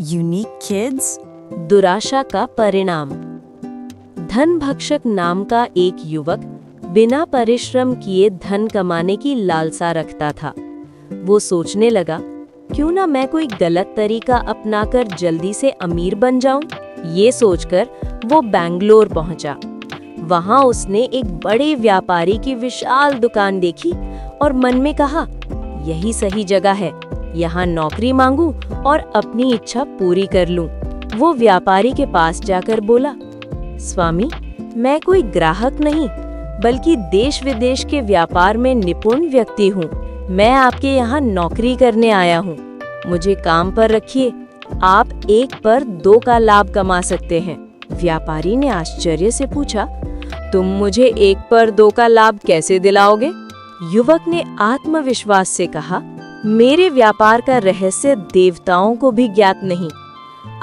Unique kids. दुराशा का परिणाम। धन भक्षक नाम का एक युवक बिना परिश्रम किए धन कमाने की लालसा रखता था। वो सोचने लगा, क्यों ना मैं कोई गलत तरीका अपनाकर जल्दी से अमीर बन जाऊं। ये सोचकर वो बेंगलोर पहुंचा। वहां उसने एक बड़े व्यापारी की विशाल दुकान देखी और मन में कहा, यही सही जगह है, यहाँ नौकरी मांगूं और अपनी इच्छा पूरी कर लूं। वो व्यापारी के पास जाकर बोला, स्वामी, मैं कोई ग्राहक नहीं बल्कि देश विदेश के व्यापार में निपुण व्यक्ति हूँ। मैं आपके यहाँ नौकरी करने आया हूँ। मुझे काम पर रखिए, आप 1 पर 2 का लाभ कमा सकते हैं। व्यापारी ने आश्चर्य से पूछा, तुम मुझे 1 पर 2 का लाभ कैसे दिलाओगे? युवक ने आत्मविश्वास से कहा, मेरे व्यापार का रहस्य देवताओं को भी ज्ञात नहीं।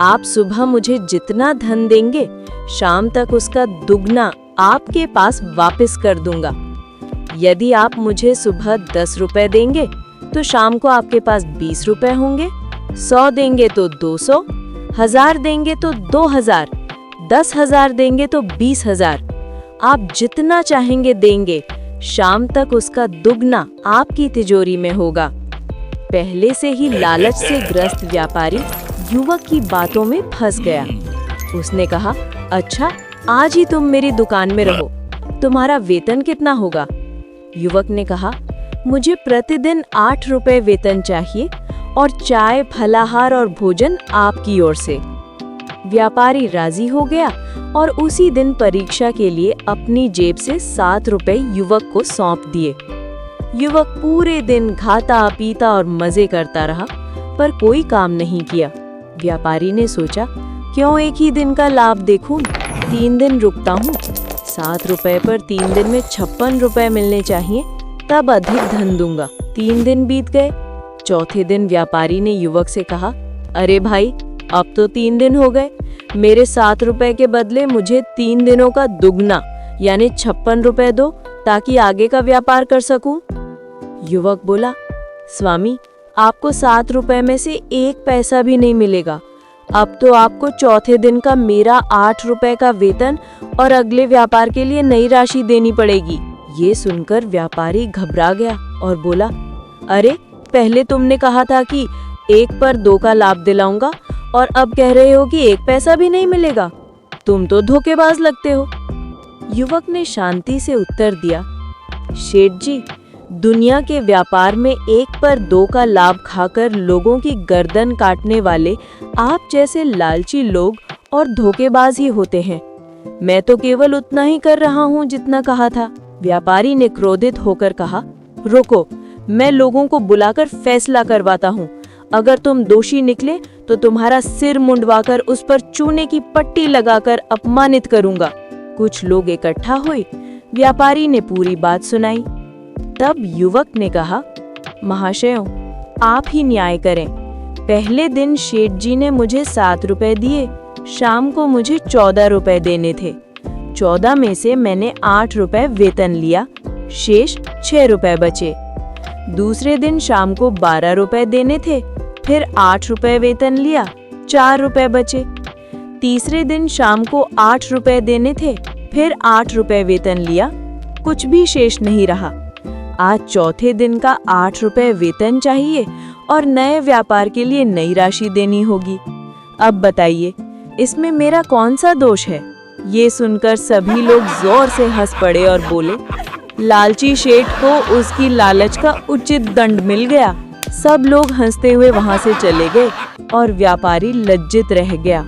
आप सुबह मुझे जितना धन देंगे, शाम तक उसका दुगना आपके पास वापस कर दूंगा। यदि आप मुझे सुबह 10 रुपए देंगे तो शाम को आपके पास 20 रुपए होंगे। 100 देंगे तो 200, 1000 देंगे तो 2000, 10,000 देंगे तो 20,000। आप जितना चाहेंगे देंगे, शाम तक उसका दुगना आपकी तिजोरी में होगा। पहले से ही लालच से ग्रस्त व्यापारी युवक की बातों में फंस गया। उसने कहा, अच्छा, आज ही तुम मेरी दुकान में रहो। तुम्हारा वेतन कितना होगा? युवक ने कहा, मुझे प्रतिदिन 8 रुपए वेतन चाहिए और चाय, फलाहार और भोजन आपकी ओर से। व्यापारी राजी हो गया और उसी दिन परीक्षा के लिए अपनी जेब से 7 रुपए युवक को सौंप दिए। युवक पूरे दिन खाता पीता और मजे करता रहा, पर कोई काम नहीं किया। व्यापारी ने सोचा, क्यों एक ही दिन का लाभ देखूं? 3 दिन रुकता हूँ। 7 रुपए पर 3 दिन में 56 रुपए मिलने चाहिए, तब अधिक धन दूंगा। 3 दिन बीत गए। चौथे दिन व्यापारी ने युवक से कहा, अरे भाई, अब तो 3 दिन हो गए। मेरे 7 रुपए के बदले मुझे 3 दिनों का दुगना यानी 56 रुपए दो, ताकि आगे का व्यापार कर सकूं। युवक बोला, स्वामी, आपको 7 रुपए में से 1 पैसा भी नहीं मिलेगा। अब तो आपको चौथे दिन का मेरा 8 रुपए का वेतन और अगले व्यापार के लिए नई राशि देनी पड़ेगी। ये सुनकर व्यापारी घबरा गया और बोला, अरे, पहले तुमने कहा था कि 1 पर 2 का लाभ दिलाऊंगा और अब कह रहे हो कि 1 पैसा भी नहीं मिलेगा। तुम तो धोखेबाज लगते हो। युवक ने शांति से उत्तर दिया, शेठ जी, दुनिया के व्यापार में 1 पर 2 का लाभ खाकर लोगों की गर्दन काटने वाले आप जैसे लालची लोग और धोखेबाज ही होते हैं। मैं तो केवल उतना ही कर रहा हूँ जितना कहा था। व्यापारी ने क्रोधित होकर कहा, रुको, मैं लोगों को बुलाकर फैसला करवाता हूँ। अगर तुम दोषी निकले तो तुम्हारा सिर मुंडवाकर उस पर चूने की पट्टी लगाकर अपमानित करूंगा। कुछ लोग इकट्ठा हुए। व्यापारी ने पूरी बात सुनाई। तब युवक ने कहा, महाशयों, आप ही न्याय करें। पहले दिन शेठ जी ने मुझे 7 रुपए दिए, शाम को मुझे 14 रुपए देने थे। 14 में से मैंने 8 रुपए वेतन लिया, शेष 6 रुपए बचे। दूसरे दिन शाम को 12 रुपए देने थे, फिर 8 रुपए वेतन लिया, 4 रुपए बचे। तीसरे दिन शाम को 8 रुपए देने थे, फिर 8 रुपए वेतन लिया, कुछ भी शेष नहीं रहा। आज चौथे दिन का 8 रुपए वेतन चाहिए और नए व्यापार के लिए नई राशि देनी होगी। अब बताइए, इसमें मेरा कौन सा दोष है? ये सुनकर सभी लोग जोर से हंस पड़े और बोले, लालची शेठ को उसकी लालच का उचित दंड मिल गया। सब लोग हंसते हुए वहां से चले गए और व्यापारी लज्जित रह गया।